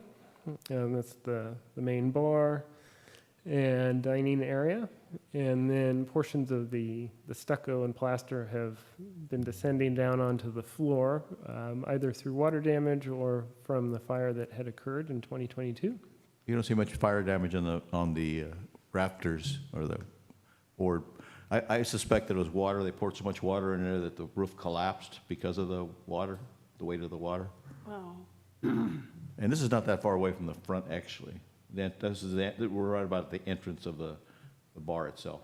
That's the main bar and dining area. And then portions of the stucco and plaster have been descending down onto the floor, either through water damage or from the fire that had occurred in 2022. You don't see much fire damage on the rafters or the board. I suspect that it was water. They poured so much water in there that the roof collapsed because of the water, the weight of the water. Wow. And this is not that far away from the front, actually. We're right about the entrance of the bar itself.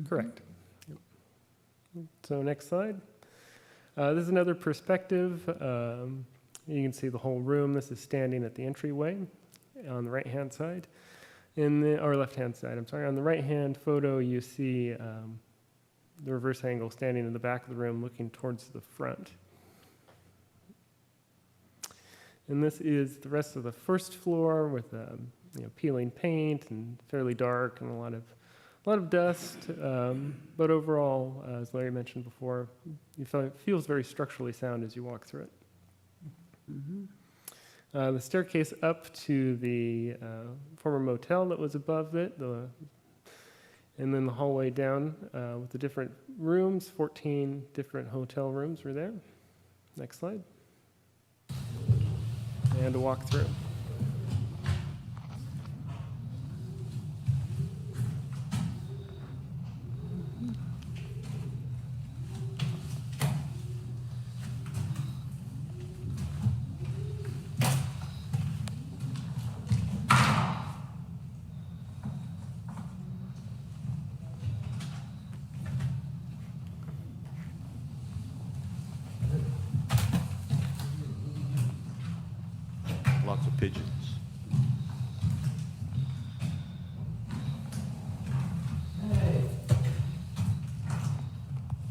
Correct. Yep. So next slide. This is another perspective. You can see the whole room. This is standing at the entryway on the right-hand side. Or left-hand side, I'm sorry. On the right-hand photo, you see the reverse angle standing in the back of the room looking towards the front. And this is the rest of the first floor with peeling paint and fairly dark and a lot of dust. But overall, as Larry mentioned before, it feels very structurally sound as you walk through it. The staircase up to the former motel that was above it, and then the hallway down with the different rooms, 14 different hotel rooms were there. Next slide. And a walk through. Lots of pigeons.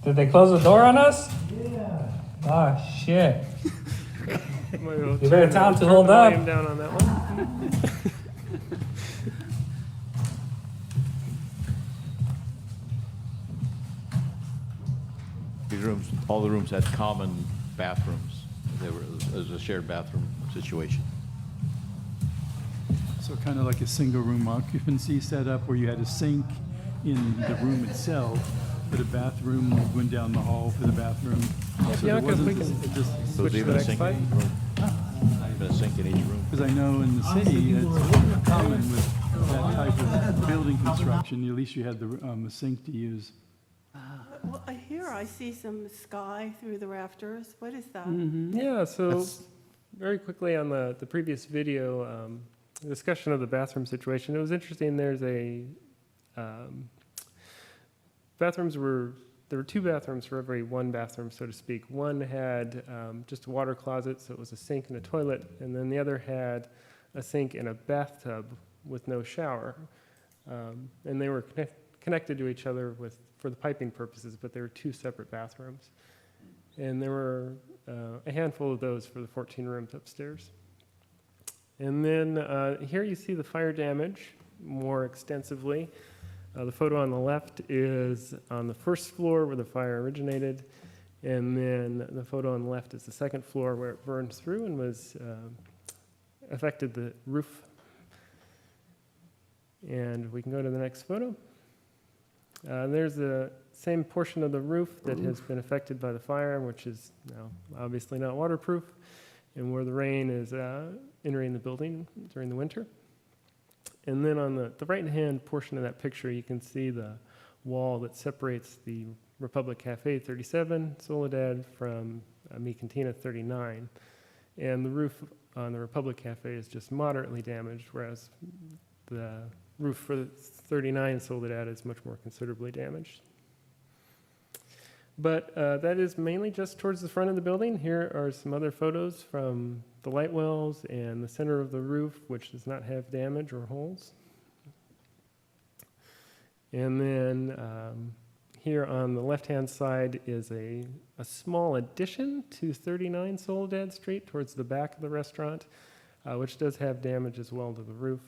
Did they close the door on us? Yeah. Oh, shit. You better tell them to hold up. Volume down on that one. These rooms, all the rooms had common bathrooms. It was a shared bathroom situation. So kind of like a single-room occupancy setup where you had a sink in the room itself, but a bathroom went down the hall for the bathroom. So Yeah, there because we wasn't can just, So switch there's to even the a next sink slide. in each room. Even a sink in each room. because I know in the city, it's common with that type of building construction, at least you had a sink to use. Well, here I see some sky through the rafters. What is that? Yeah, so That's- very quickly on the previous video, discussion of the bathroom situation, it was interesting, there's bathrooms were there were 2 bathrooms for every 1 bathroom, so to speak. One had just a water closet, so it was a sink and a toilet, and then the other had a sink and a bathtub with no shower. And they were connected to each other for the piping purposes, but they were 2 separate bathrooms. And there were a handful of those for the 14 rooms upstairs. And then here you see the fire damage more extensively. The photo on the left is on the first floor where the fire originated, and then the photo on the left is the second floor where it burned through and was affected the roof. And we can go to the next photo. There's the same portion of the roof that has been affected by the fire, which is now obviously not waterproof, and where the rain is entering the building during the winter. And then on the right-hand portion of that picture, you can see the wall that separates the Republic Cafe 37 Soledad from Mi Cantina 39. And the roof on the Republic Cafe is just moderately damaged, whereas the roof for 39 Soledad is much more considerably damaged. But that is mainly just towards the front of the building. Here are some other photos from the light wells and the center of the roof, which does not have damage or holes. And then here on the left-hand side is a small addition to 39 Soledad Street towards the back of the restaurant, which does have damage as well to the roof.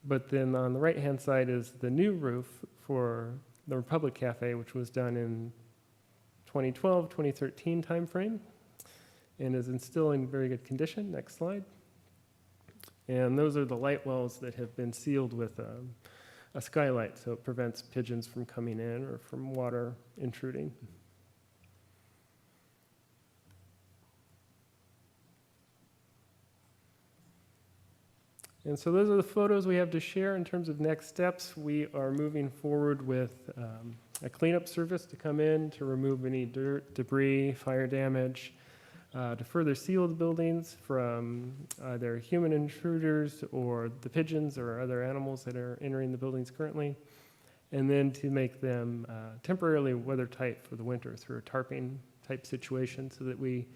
But then on the right-hand side is the new roof for the Republic Cafe, which was done in 2012, 2013 timeframe, and is still in very good condition. Next slide. And those are the light wells that have been sealed with a skylight, so it prevents pigeons from coming in or from water intruding. And so those are the photos we have to share in terms of next steps. We are moving forward with a cleanup service to come in to remove any dirt, debris, fire damage, to further seal the buildings from either human intruders or the pigeons or other animals that are entering the buildings currently, and then to make them temporarily weather-tight for the winter through a tarping type situation so that we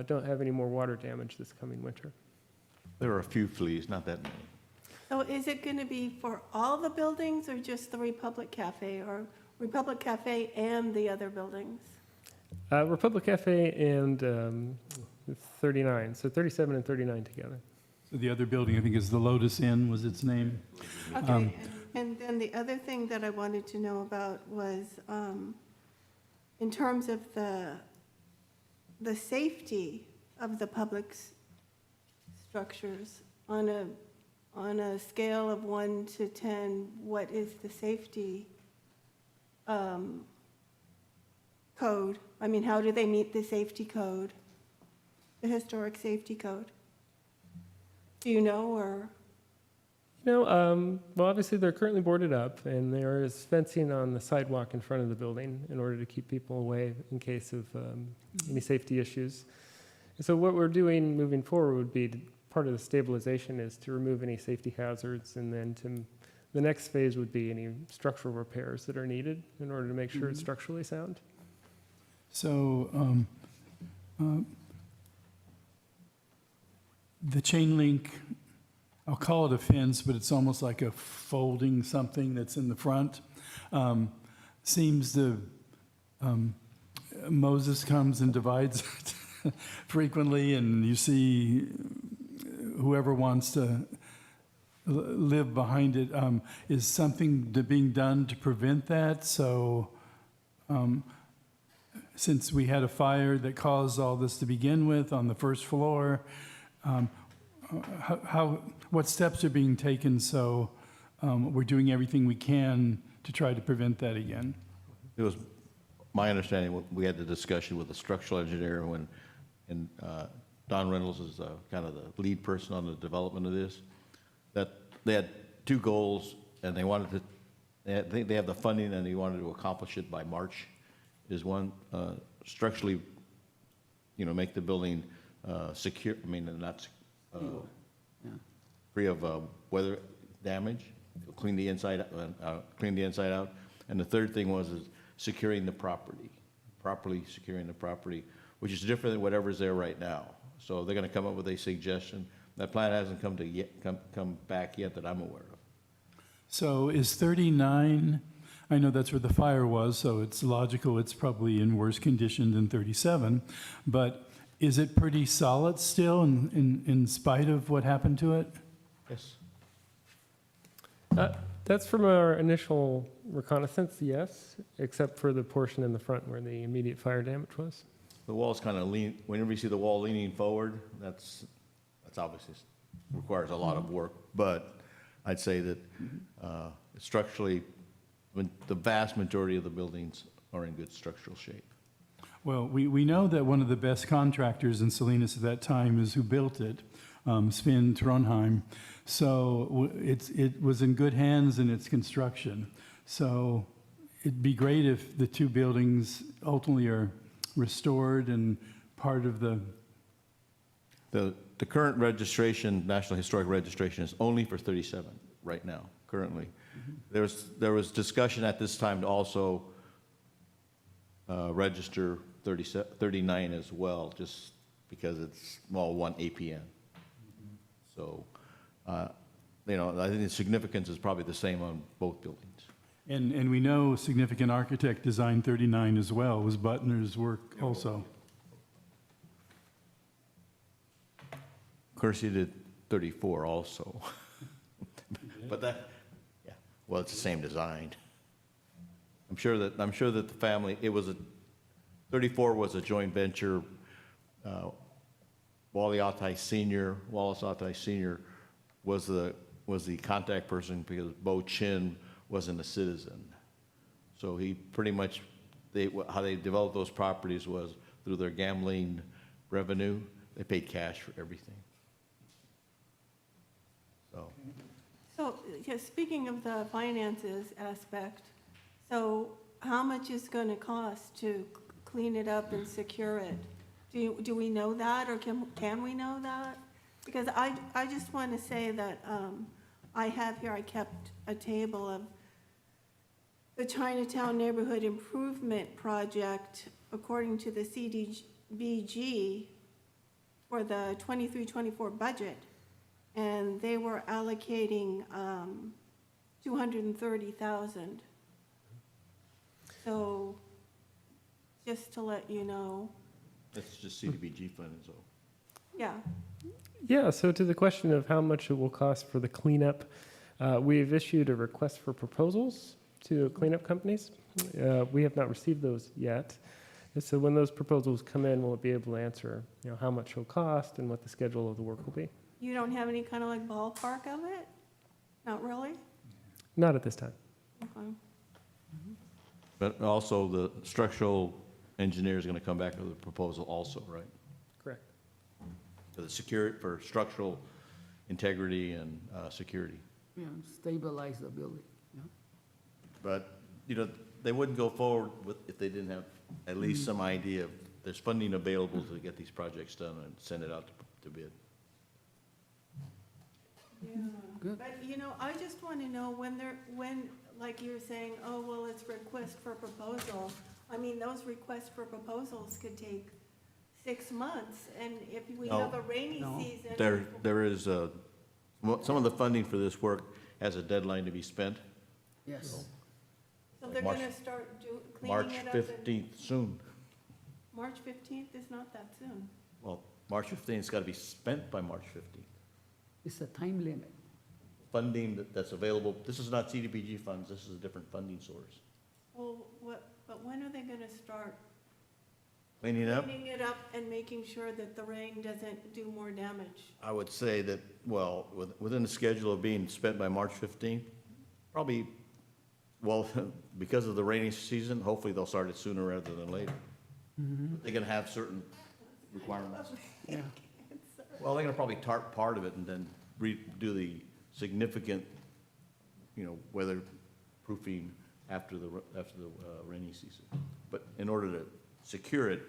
don't have any more water damage this coming winter. There are a few fleas, not that many. So is it going to be for all the buildings or just the Republic Cafe, or Republic Cafe and the other buildings? Republic Cafe and 39, so 37 and 39 together. So the other building, I think, is the Lotus Inn, was its name. Okay, and then the other thing that I wanted to know about was, in terms of the safety of the public structures, on a scale of 1 to 10, what is the safety code? I mean, how do they meet the safety code, the historic safety code? Do you know, or? No, well, obviously they're currently boarded up, and there is fencing on the sidewalk in front of the building in order to keep people away in case of any safety issues. And so what we're doing moving forward would be part of the stabilization is to remove any safety hazards, and then the next phase would be any structural repairs that are needed in order to make sure it's structurally sound. So the chain link, I'll call it a fence, but it's almost like a folding something that's in the front. Seems to, Moses comes and divides it frequently, and you see whoever wants to live behind it. Is something being done to prevent that? So since we had a fire that caused all this to begin with on the first floor, what steps are being taken so we're doing everything we can to try to prevent that again? It was my understanding, we had the discussion with the structural engineer and Don Reynolds is kind of the lead person on the development of this, that they had 2 goals, and they wanted to, I think they have the funding, and they wanted to accomplish it by March, is one, structurally, make the building secure, not free of weather damage, clean the inside out. And the third thing was is securing the property, properly securing the property, which is different than whatever's there right now. So they're gonna come up with a suggestion. That plan hasn't come back yet that I'm aware of. So is 39, I know that's where the fire was, so it's logical it's probably in worse condition than 37, but is it pretty solid still in spite of what happened to it? Yes. That's from our initial reconnaissance, yes, except for the portion in the front where the immediate fire damage was. The wall's kind of lean, whenever you see the wall leaning forward, that's obviously requires a lot of work. But I'd say that structurally, the vast majority of the buildings are in good structural shape. Well, we know that one of the best contractors in Salinas at that time is who built it, Sven Trondheim. So it was in good hands in its construction. So it'd be great if the two buildings ultimately are restored and part of the... The current registration, National Historic Registration, is only for 37 right now, currently. There was discussion at this time to also register 39 as well, just because it's, well, one APN. So, you know, I think the significance is probably the same on both buildings. And we know significant architect designed 39 as well, was Butner's work also. Of course, he did 34 also. But that, yeah, well, it's the same design. I'm sure that the family, 34 was a joint venture. Wallace Atai Sr. was the contact person because Bo Chin wasn't a citizen. So he pretty much, how they developed those properties was through their gambling revenue. They paid cash for everything. So, yeah, speaking of the finances aspect, so how much is going to cost to clean it up and secure it? Do we know that, or can we know that? Because I just want to say that I kept a table of the Chinatown Neighborhood Improvement Project according to the CDBG for the 23-24 budget. And they were allocating $230,000. So, just to let you know, That's just CDBG funding, so. yeah. Yeah, so to the question of how much it will cost for the cleanup, we've issued a request for proposals to cleanup companies. We have not received those yet. And so when those proposals come in, we'll be able to answer, how much it'll cost and what the schedule of the work will be. You don't have any kind of like ballpark of it? Not really? Not at this time. Okay. But also the structural engineer is going to come back with a proposal also, right? Correct. For structural integrity and security. Yeah, stabilize the building. But, they wouldn't go forward if they didn't have at least some idea of, there's funding available to get these projects done and send it out to bid. Yeah. Good. But, I just want to know when, like you're saying, oh, well, it's request for proposal. I mean, those requests for proposals could take 6 months, and if we No. have a rainy No. season. There is, some of the funding for this work has a deadline to be spent, Yes. So they're March- gonna start cleaning March it up. and- 15th, soon. March 15th is not that soon. Well, March 15th, it's got to be spent by March 15th. It's a time limit. Funding that's available, this is not CDBG funds, this is a different funding source. Well, but when are they gonna start Cleaning up, cleaning it up and making sure that the rain doesn't do more damage? I would say that, well, within the schedule of being spent by March 15th, probably, well, because of the rainy season, hopefully they'll start it sooner rather than later. They're going to have certain requirements. Yeah. Well, they're going to probably tarp part of it and then do the significant, weatherproofing after the rainy season. But in order to secure it,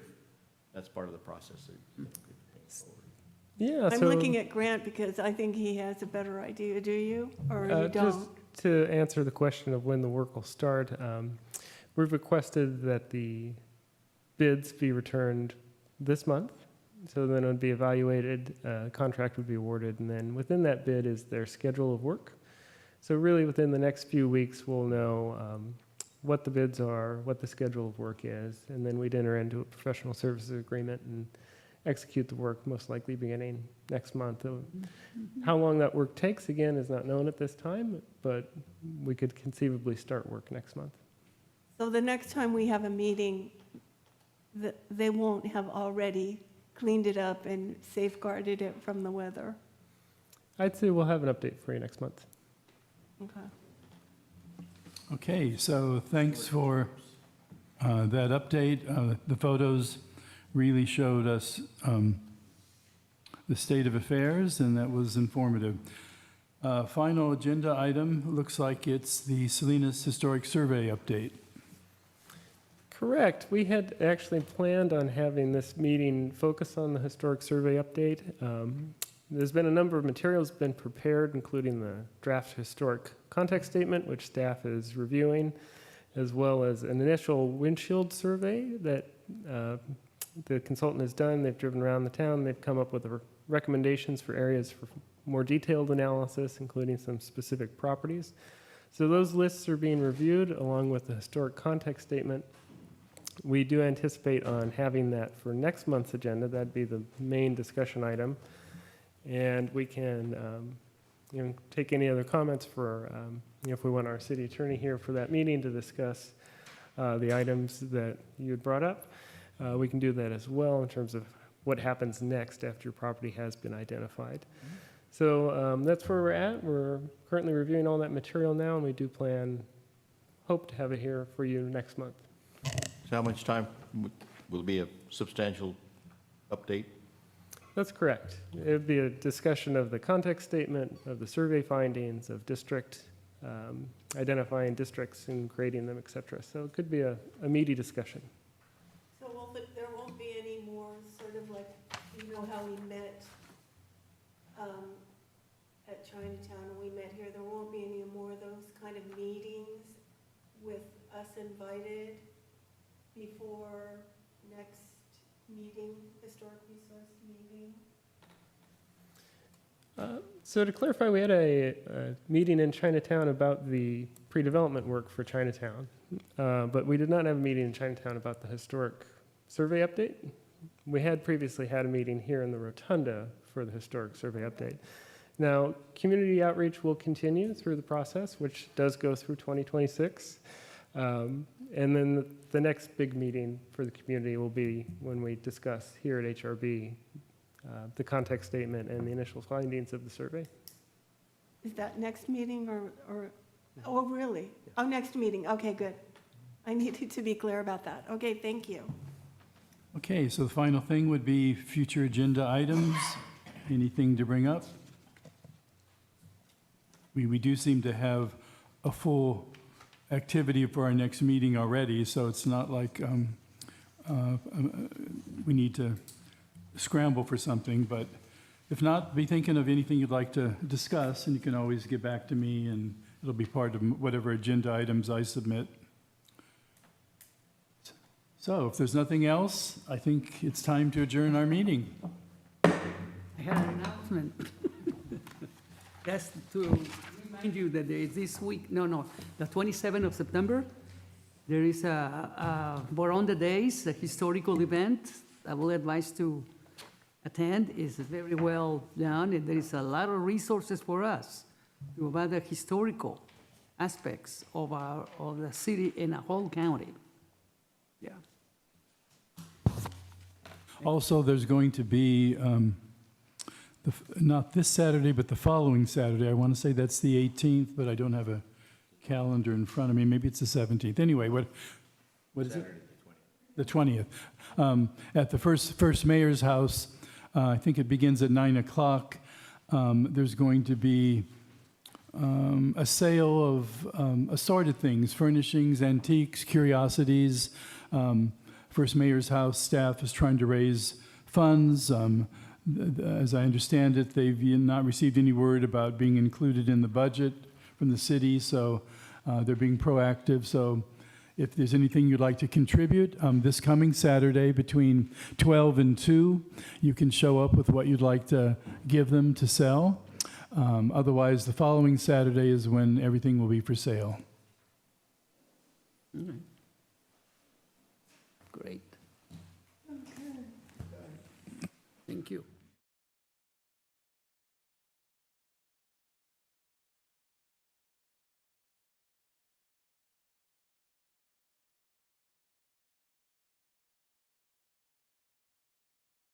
that's part of the process. Yeah, I'm so looking at Grant because I think he has a better idea, do you? Or you just don't? to answer the question of when the work will start, We've requested that the bids be returned this month, so then it would be evaluated, contract would be awarded, and then within that bid is their schedule of work. So really, within the next few weeks, we'll know what the bids are, what the schedule of work is, and then we'd enter into a professional services agreement and execute the work, most likely beginning next month. How long that work takes, again, is not known at this time, but we could conceivably start work next month. So the next time we have a meeting, they won't have already cleaned it up and safeguarded it from the weather. I'd say we'll have an update for you next month. Okay. Okay, so thanks for that update. The photos really showed us the state of affairs, and that was informative. Final agenda item, looks like it's the Salinas Historic Survey update. Correct. We had actually planned on having this meeting focus on the historic survey update. There's been a number of materials been prepared, including the draft historic context statement, which staff is reviewing, as well as an initial windshield survey that the consultant has done. They've driven around the town. They've come up with recommendations for areas for more detailed analysis, including some specific properties. So those lists are being reviewed along with the historic context statement. We do anticipate on having that for next month's agenda. That'd be the main discussion item. And we can take any other comments for, if we want our city attorney here for that meeting to discuss the items that you had brought up. We can do that as well in terms of what happens next after your property has been identified. So that's where we're at. We're currently reviewing all that material now, and we do hope to have it here for you next month. So how much time will be a substantial update? That's correct. It would be a discussion of the context statement, of the survey findings, of district, identifying districts and creating them, et cetera. So it could be a meaty discussion. So there won't be any more sort of like, you know how we met at Chinatown and we met here, there won't be any more of those kind of meetings with us invited before next meeting, historic resource meeting? So to clarify, we had a meeting in Chinatown about the pre-development work for Chinatown, but we did not have a meeting in Chinatown about the historic survey update. We had previously had a meeting here in the Rotunda for the historic survey update. Now, community outreach will continue through the process, which does go through 2026. And then the next big meeting for the community will be when we discuss here at HRB the context statement and the initial findings of the survey. Is that next meeting or, oh, really? Oh, next meeting, okay, good. I needed to be clear about that. Okay, thank you. Okay, so the final thing would be future agenda items. Anything to bring up? We do seem to have a full activity for our next meeting already, so it's not like we need to scramble for something, but if not, be thinking of anything you'd like to discuss, and you can always get back to me, and it'll be part of whatever agenda items I submit. So if there's nothing else, I think it's time to adjourn our meeting. I had an announcement. That's to remind you that there is this week, the 27th of September, there is a Boronda Days, a historical event. I will advise to attend. It's very well done, and there is a lot of resources for us about the historical aspects of the city and the whole county. Yeah. Also, there's going to be, not this Saturday, but the following Saturday. I want to say that's the 18th, but I don't have a calendar in front of me. Maybe it's the 17th. Anyway, what is it? The 20th. At the first mayor's house, I think it begins at 9 o'clock. There's going to be a sale of assorted things, furnishings, antiques, curiosities. First mayor's house staff is trying to raise funds. As I understand it, they've not received any word about being included in the budget from the city, so they're being proactive. So If there's anything you'd like to contribute, this coming Saturday between 12 and 2, you can show up with what you'd like to give them to sell. Otherwise, the following Saturday is when everything will be for sale. Great. Thank you.